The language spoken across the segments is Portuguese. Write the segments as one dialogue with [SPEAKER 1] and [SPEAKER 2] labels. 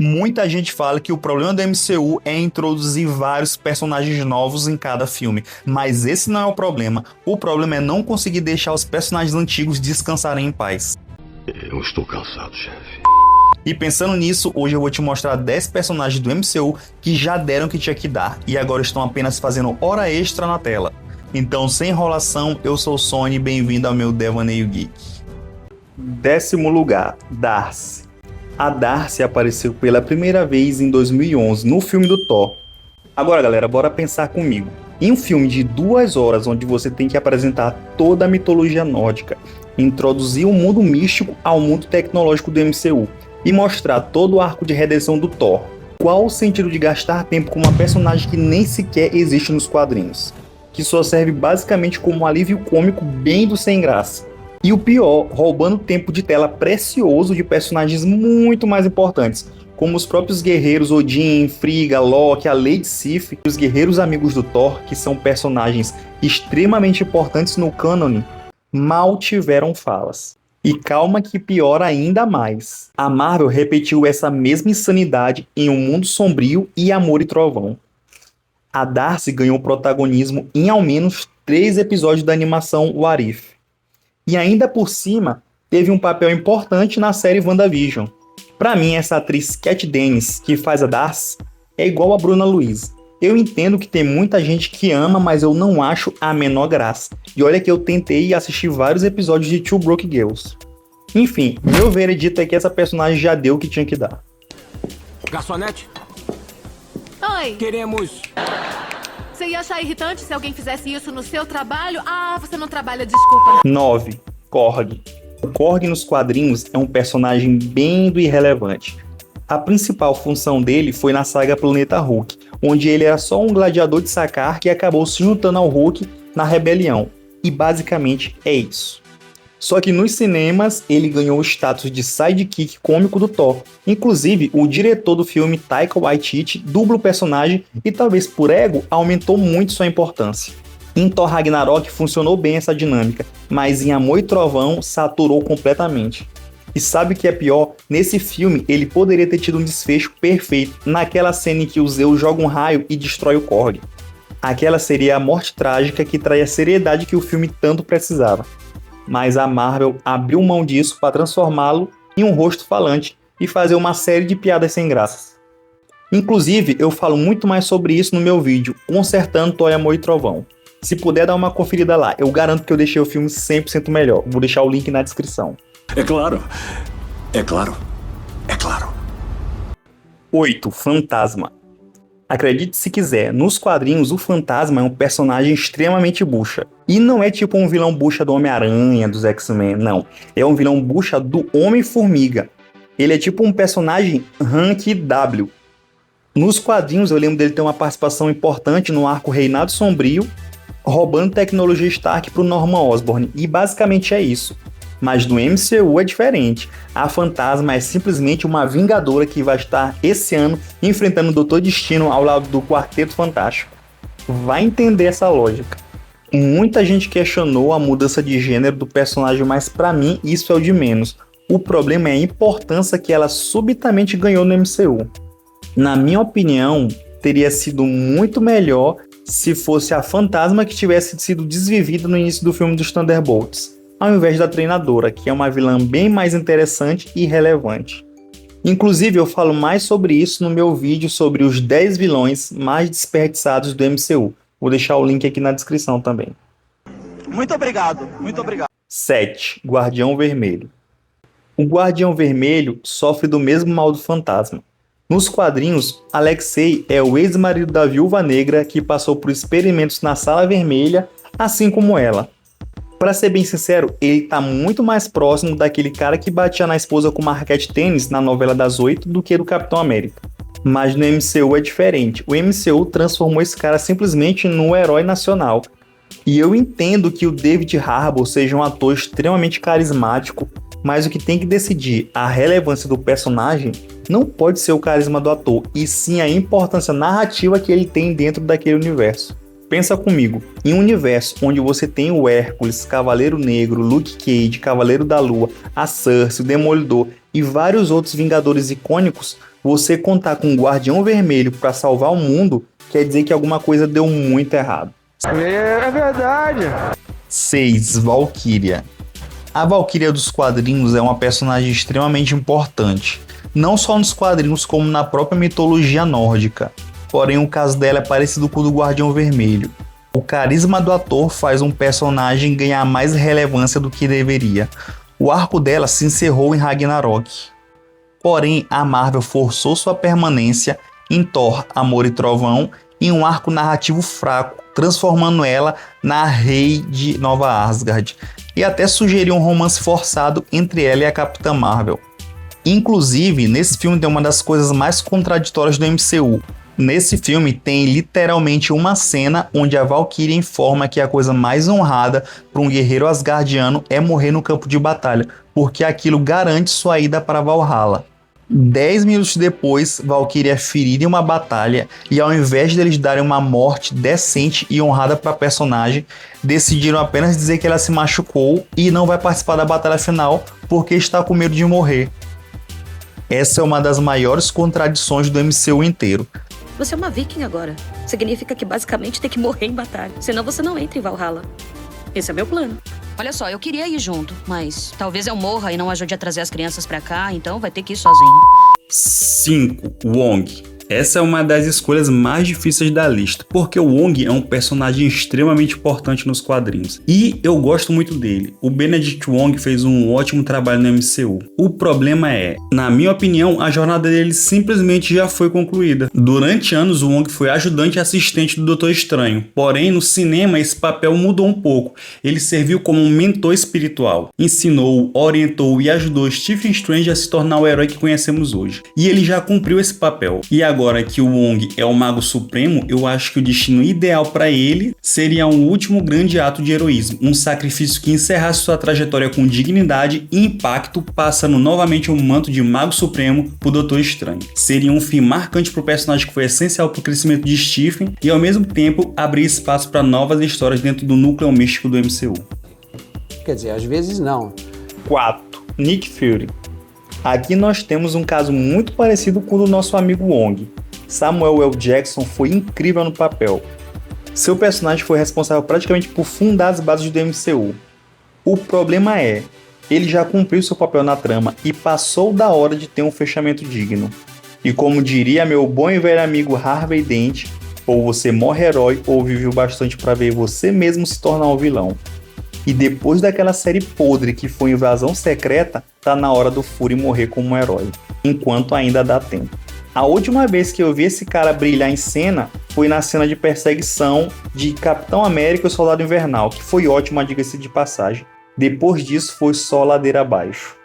[SPEAKER 1] Muita gente fala que o problema do MCU é introduzir vários personagens novos em cada filme, mas esse não é o problema. O problema é não conseguir deixar os personagens antigos descansarem em paz.
[SPEAKER 2] Eu estou cansado, chefe.
[SPEAKER 1] E pensando nisso, hoje eu vou te mostrar 10 personagens do MCU que já deram o que tinha que dar e agora estão apenas fazendo hora extra na tela. Então, sem enrolação, eu sou o Sony e bem-vindo ao meu Devaneio Geek. 10º lugar, Darcy. A Darcy apareceu pela primeira vez em 2011 no filme do Thor. Agora, galera, bora pensar comigo. Em um filme de 2 horas, onde você tem que apresentar toda a mitologia nórdica, introduzir o mundo místico ao mundo tecnológico do MCU e mostrar todo o arco de redenção do Thor, qual o sentido de gastar tempo com uma personagem que nem sequer existe nos quadrinhos? Que só serve basicamente como um alívio cômico bem do sem graça. E o pior, roubando tempo de tela precioso de personagens muito mais importantes, como os próprios guerreiros Odin, Frigga, Loki, a Lady Sif e os guerreiros amigos do Thor, que são personagens extremamente importantes no cânone, mal tiveram falas. E calma que piora ainda mais. A Marvel repetiu essa mesma insanidade em Um Mundo Sombrio e Amor e Trovão. A Darcy ganhou protagonismo em ao menos 3 episódios da animação What If. E ainda por cima, teve um papel importante na série WandaVision. Pra mim, essa atriz Kat Dennings, que faz a Darcy, é igual a Bruna Louise. Eu entendo que tem muita gente que ama, mas eu não acho a menor graça. E olha que eu tentei assistir vários episódios de Two Broke Girls. Enfim, meu veredito é que essa personagem já deu o que tinha que dar.
[SPEAKER 3] Garçonete?
[SPEAKER 4] Oi.
[SPEAKER 3] Queremos...
[SPEAKER 4] Você ia achar irritante se alguém fizesse isso no seu trabalho? Ah, você não trabalha, desculpa.
[SPEAKER 1] 9. Korg. O Korg nos quadrinhos é um personagem bem do irrelevante. A principal função dele foi na saga Planeta Hulk, onde ele era só um gladiador de Sakaar que acabou se juntando ao Hulk na rebelião. E basicamente é isso. Só que nos cinemas ele ganhou o status de sidekick cômico do Thor. Inclusive, o diretor do filme, Taika Waititi, dubla o personagem e talvez por ego aumentou muito sua importância. Em Thor Ragnarok funcionou bem essa dinâmica, mas em Amor e Trovão saturou completamente. E sabe o que é pior? Nesse filme ele poderia ter tido um desfecho perfeito naquela cena em que o Zeus joga um raio e destrói o Korg. Aquela seria a morte trágica que traria a seriedade que o filme tanto precisava. Mas a Marvel abriu mão disso para transformá-lo em um rosto falante e fazer uma série de piadas sem graças. Inclusive, eu falo muito mais sobre isso no meu vídeo, Consertando Thor, Amor e Trovão. Se puder dar uma conferida lá, eu garanto que eu deixei o filme 100% melhor. Vou deixar o link na descrição.
[SPEAKER 2] É claro. É claro. É claro.
[SPEAKER 1] 8. Fantasma. Acredite se quiser, nos quadrinhos o Fantasma é um personagem extremamente bucha. E não é tipo um vilão bucha do Homem-Aranha, dos X-Men, não. É um vilão bucha do Homem-Formiga. Ele é tipo um personagem rank W. Nos quadrinhos eu lembro dele ter uma participação importante no arco Reinado Sombrio, roubando tecnologia Stark pro Norman Osborn. E basicamente é isso. Mas no MCU é diferente. A Fantasma é simplesmente uma vingadora que vai estar esse ano enfrentando o Doutor Destino ao lado do Quarteto Fantástico. Vai entender essa lógica. Muita gente questionou a mudança de gênero do personagem, mas pra mim isso é o de menos. O problema é a importância que ela subitamente ganhou no MCU. Na minha opinião, teria sido muito melhor se fosse a Fantasma que tivesse sido desvivida no início do filme dos Thunderbolts, ao invés da treinadora, que é uma vilã bem mais interessante e relevante. Inclusive, eu falo mais sobre isso no meu vídeo sobre os 10 vilões mais desperdiçados do MCU. Vou deixar o link aqui na descrição também.
[SPEAKER 5] Muito obrigado, muito obrigado.
[SPEAKER 1] 7. Guardião Vermelho. O Guardião Vermelho sofre do mesmo mal do Fantasma. Nos quadrinhos, Alexei é o ex-marido da Viúva Negra que passou por experimentos na Sala Vermelha, assim como ela. Pra ser bem sincero, ele tá muito mais próximo daquele cara que batia na esposa com uma raquete de tênis na novela das 8 do que do Capitão América. Mas no MCU é diferente. O MCU transformou esse cara simplesmente num herói nacional. E eu entendo que o David Harbour seja um ator extremamente carismático, mas o que tem que decidir a relevância do personagem não pode ser o carisma do ator, e sim a importância narrativa que ele tem dentro daquele universo. Pensa comigo, em um universo onde você tem o Hércules, Cavaleiro Negro, Luke Cage, Cavaleiro da Lua, a Cersei, o Demolidor e vários outros Vingadores icônicos, você contar com um Guardião Vermelho para salvar o mundo quer dizer que alguma coisa deu muito errado.
[SPEAKER 6] É verdade.
[SPEAKER 1] 6. Valkyria. A Valkyria dos quadrinhos é uma personagem extremamente importante, não só nos quadrinhos como na própria mitologia nórdica. Porém, o caso dela é parecido com o do Guardião Vermelho. O carisma do ator faz um personagem ganhar mais relevância do que deveria. O arco dela se encerrou em Ragnarok. Porém, a Marvel forçou sua permanência em Thor, Amor e Trovão em um arco narrativo fraco, transformando ela na Rei de Nova Asgard, e até sugeriu um romance forçado entre ela e a Capitã Marvel. Inclusive, nesse filme tem uma das coisas mais contraditórias do MCU. Nesse filme tem literalmente uma cena onde a Valkyria informa que a coisa mais honrada para um guerreiro asgardiano é morrer no campo de batalha, porque aquilo garante sua ida para Valhalla. 10 minutos depois, Valkyria é ferida em uma batalha e ao invés de eles darem uma morte decente e honrada para a personagem, decidiram apenas dizer que ela se machucou e não vai participar da batalha final porque está com medo de morrer. Essa é uma das maiores contradições do MCU inteiro.
[SPEAKER 7] Você é uma viking agora. Significa que basicamente tem que morrer em batalha. Senão você não entra em Valhalla. Esse é meu plano.
[SPEAKER 8] Olha só, eu queria ir junto, mas talvez eu morra e não ajude a trazer as crianças pra cá, então vai ter que ir sozinho.
[SPEAKER 1] 5. Wong. Essa é uma das escolhas mais difíceis da lista, porque o Wong é um personagem extremamente importante nos quadrinhos, e eu gosto muito dele. O Benedict Wong fez um ótimo trabalho no MCU. O problema é, na minha opinião, a jornada dele simplesmente já foi concluída. Durante anos, o Wong foi ajudante e assistente do Doutor Estranho, porém no cinema esse papel mudou um pouco. Ele serviu como um mentor espiritual, ensinou, orientou e ajudou Stephen Strange a se tornar o herói que conhecemos hoje. E ele já cumpriu esse papel. E agora que o Wong é o Mago Supremo, eu acho que o destino ideal para ele seria um último grande ato de heroísmo, um sacrifício que encerrasse sua trajetória com dignidade e impacto, passando novamente o manto de Mago Supremo pro Doutor Estranho. Seria um fim marcante pro personagem que foi essencial pro crescimento de Stephen e ao mesmo tempo abrir espaço para novas histórias dentro do núcleo místico do MCU.
[SPEAKER 6] Quer dizer, às vezes não.
[SPEAKER 1] 4. Nick Fury. Aqui nós temos um caso muito parecido com o do nosso amigo Wong. Samuel L. Jackson foi incrível no papel. Seu personagem foi responsável praticamente por fundar as bases do MCU. O problema é, ele já cumpriu seu papel na trama e passou da hora de ter um fechamento digno. E como diria meu bom e velho amigo Harvey Dent, ou você morre herói ou vive o bastante para ver você mesmo se tornar um vilão. E depois daquela série podre que foi Invasão Secreta, tá na hora do Fury morrer como um herói, enquanto ainda dá tempo. A última vez que eu vi esse cara brilhar em cena foi na cena de perseguição de Capitão América e o Soldado Invernal, que foi ótima, diga-se de passagem. Depois disso foi só ladeira abaixo.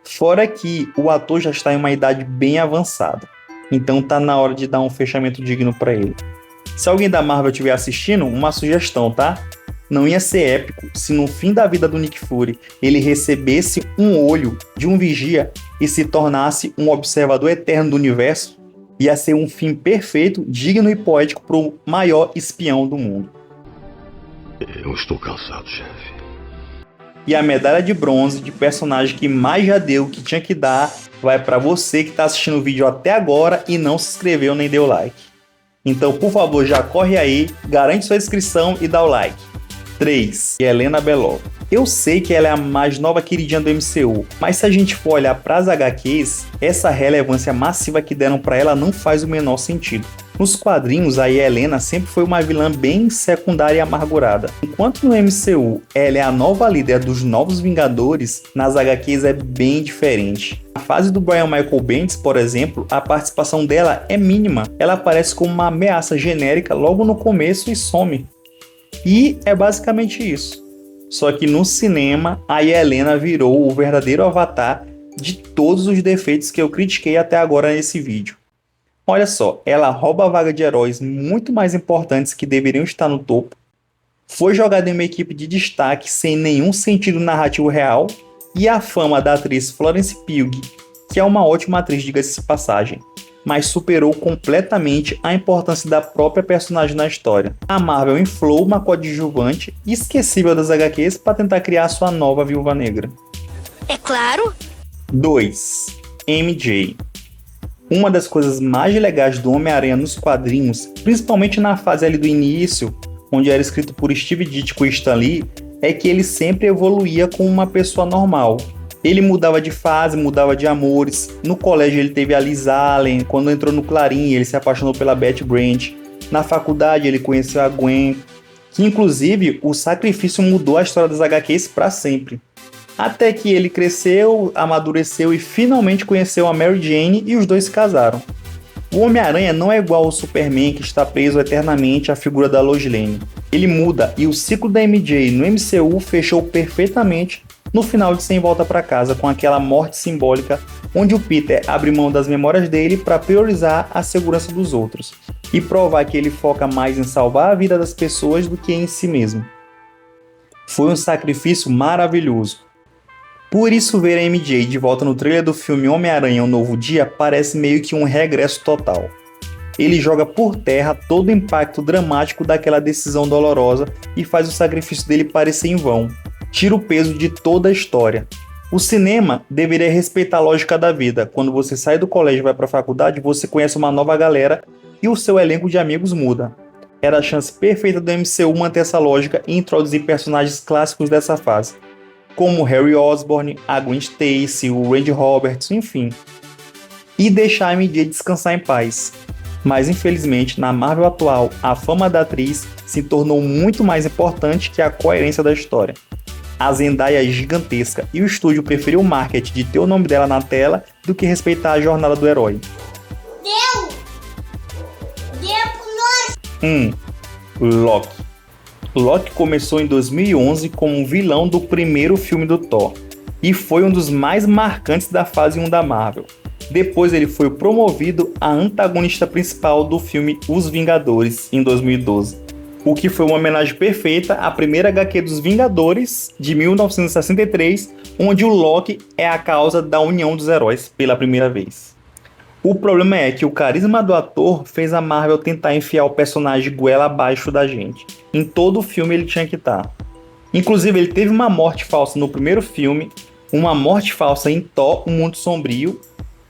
[SPEAKER 1] Fora que o ator já está em uma idade bem avançada, então tá na hora de dar um fechamento digno para ele. Se alguém da Marvel estiver assistindo, uma sugestão, tá? Não ia ser épico se no fim da vida do Nick Fury ele recebesse um olho de um vigia e se tornasse um observador eterno do universo? Ia ser um fim perfeito, digno e poético pro maior espião do mundo.
[SPEAKER 2] Eu estou cansado, chefe.
[SPEAKER 1] E a medalha de bronze de personagem que mais já deu o que tinha que dar vai para você que está assistindo o vídeo até agora e não se inscreveu nem deu like. Então, por favor, já corre aí, garante sua inscrição e dá o like. 3. Helena Belov. Eu sei que ela é a mais nova queridinha do MCU, mas se a gente for olhar para as HQs, essa relevância massiva que deram para ela não faz o menor sentido. Nos quadrinhos, a Helena sempre foi uma vilã bem secundária e amargurada. Enquanto no MCU ela é a nova líder dos Novos Vingadores, nas HQs é bem diferente. Na fase do Brian Michael Bendis, por exemplo, a participação dela é mínima. Ela aparece como uma ameaça genérica logo no começo e some. E é basicamente isso. Só que no cinema, a Helena virou o verdadeiro avatar de todos os defeitos que eu critiquei até agora nesse vídeo. Olha só, ela rouba a vaga de heróis muito mais importantes que deveriam estar no topo, foi jogada em uma equipe de destaque sem nenhum sentido narrativo real, e a fama da atriz Florence Pugh, que é uma ótima atriz, diga-se de passagem, mas superou completamente a importância da própria personagem na história. A Marvel inflou uma coadjuvante esquecível das HQs para tentar criar sua nova Viúva Negra.
[SPEAKER 9] É claro.
[SPEAKER 1] 2. MJ. Uma das coisas mais legais do Homem-Aranha nos quadrinhos, principalmente na fase ali do início, onde era escrito por Steve Ditko e Stan Lee, é que ele sempre evoluía como uma pessoa normal. Ele mudava de fase, mudava de amores. No colégio ele teve a Liz Allen, quando entrou no Clarim ele se apaixonou pela Betty Brant. Na faculdade ele conheceu a Gwen, que inclusive o sacrifício mudou a história das HQs para sempre. Até que ele cresceu, amadureceu e finalmente conheceu a Mary Jane e os dois se casaram. O Homem-Aranha não é igual ao Superman, que está preso eternamente à figura da Lois Lane. Ele muda e o ciclo da MJ no MCU fechou perfeitamente no final de Sem Volta para Casa, com aquela morte simbólica onde o Peter abre mão das memórias dele para priorizar a segurança dos outros e provar que ele foca mais em salvar a vida das pessoas do que em si mesmo. Foi um sacrifício maravilhoso. Por isso, ver a MJ de volta no trailer do filme Homem-Aranha Um Novo Dia parece meio que um regresso total. Ele joga por terra todo o impacto dramático daquela decisão dolorosa e faz o sacrifício dele parecer em vão. Tira o peso de toda a história. O cinema deveria respeitar a lógica da vida. Quando você sai do colégio e vai para a faculdade, você conhece uma nova galera e o seu elenco de amigos muda. Era a chance perfeita do MCU manter essa lógica e introduzir personagens clássicos dessa fase, como Harry Osborn, a Gwen Stacy, o Randy Roberts, enfim. E deixar a MJ descansar em paz. Mas infelizmente, na Marvel atual, a fama da atriz se tornou muito mais importante que a coerência da história. A Zendaya é gigantesca e o estúdio preferiu o marketing de ter o nome dela na tela do que respeitar a jornada do herói. Deu por nós! Loki. Loki começou em 2011 como um vilão do primeiro filme do Thor e foi um dos mais marcantes da fase 1 da Marvel. Depois ele foi promovido a antagonista principal do filme Os Vingadores em 2012, o que foi uma homenagem perfeita à primeira HQ dos Vingadores de 1963, onde o Loki é a causa da união dos heróis pela primeira vez. O problema é que o carisma do ator fez a Marvel tentar enfiar o personagem goela abaixo da gente. Em todo o filme ele tinha que estar. Inclusive ele teve uma morte falsa no primeiro filme, uma morte falsa em Thor, Um Mundo Sombrio,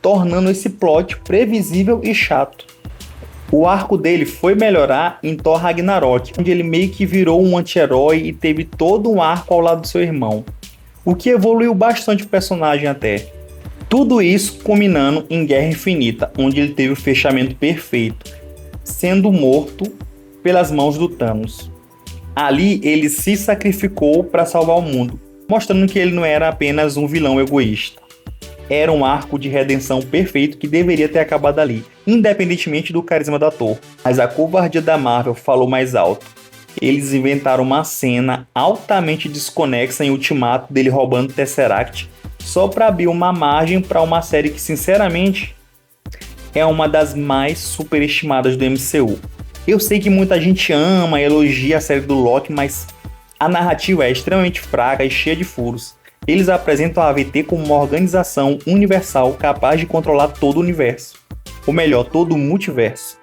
[SPEAKER 1] tornando esse plot previsível e chato. O arco dele foi melhorar em Thor Ragnarok, onde ele meio que virou um anti-herói e teve todo um arco ao lado do seu irmão, o que evoluiu bastante o personagem até. Tudo isso culminando em Guerra Infinita, onde ele teve o fechamento perfeito, sendo morto pelas mãos do Thanos. Ali ele se sacrificou para salvar o mundo, mostrando que ele não era apenas um vilão egoísta. Era um arco de redenção perfeito que deveria ter acabado ali, independentemente do carisma do ator. Mas a covardia da Marvel falou mais alto. Eles inventaram uma cena altamente desconexa em Ultimato dele roubando o Tesseract, só para abrir uma margem para uma série que, sinceramente, é uma das mais superestimadas do MCU. Eu sei que muita gente ama e elogia a série do Loki, mas a narrativa é extremamente fraca e cheia de furos. Eles apresentam a AVT como uma organização universal capaz de controlar todo o universo. Ou melhor, todo o multiverso.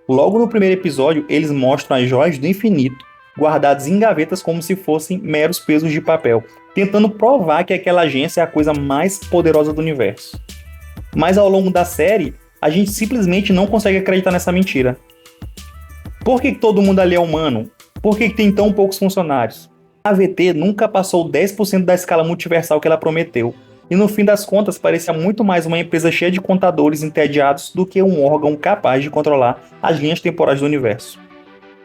[SPEAKER 1] Logo no primeiro episódio, eles mostram as joias do infinito, guardadas em gavetas como se fossem meros pesos de papel, tentando provar que aquela agência é a coisa mais poderosa do universo. Mas ao longo da série, a gente simplesmente não consegue acreditar nessa mentira. Por que todo mundo ali é humano? Por que tem tão poucos funcionários? A AVT nunca passou 10% da escala multiversal que ela prometeu, e no fim das contas parecia muito mais uma empresa cheia de contadores entediados do que um órgão capaz de controlar as linhas temporais do universo.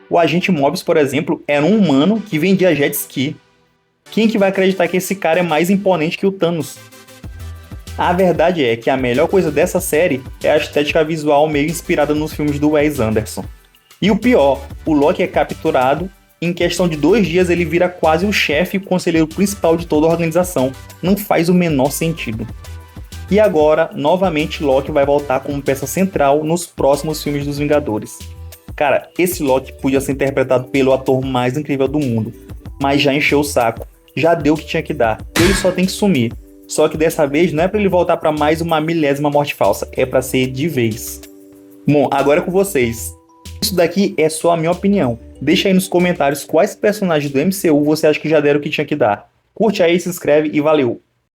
[SPEAKER 1] O agente Mobius, por exemplo, era um humano que vendia jet ski. Quem que vai acreditar que esse cara é mais imponente que o Thanos? A verdade é que a melhor coisa dessa série é a estética visual meio inspirada nos filmes do Wes Anderson. E o pior, o Loki é capturado. Em questão de 2 dias ele vira quase o chefe e conselheiro principal de toda a organização. Não faz o menor sentido. E agora, novamente, Loki vai voltar como peça central nos próximos filmes dos Vingadores. Cara, esse Loki podia ser interpretado pelo ator mais incrível do mundo, mas já encheu o saco, já deu o que tinha que dar, ele só tem que sumir. Só que dessa vez não é pra ele voltar pra mais uma 1000ª morte falsa, é pra ser de vez. Bom, agora é com vocês. Isso daqui é só a minha opinião. Deixa aí nos comentários quais personagens do MCU você acha que já deram o que tinha que dar. Curte aí, se inscreve e valeu!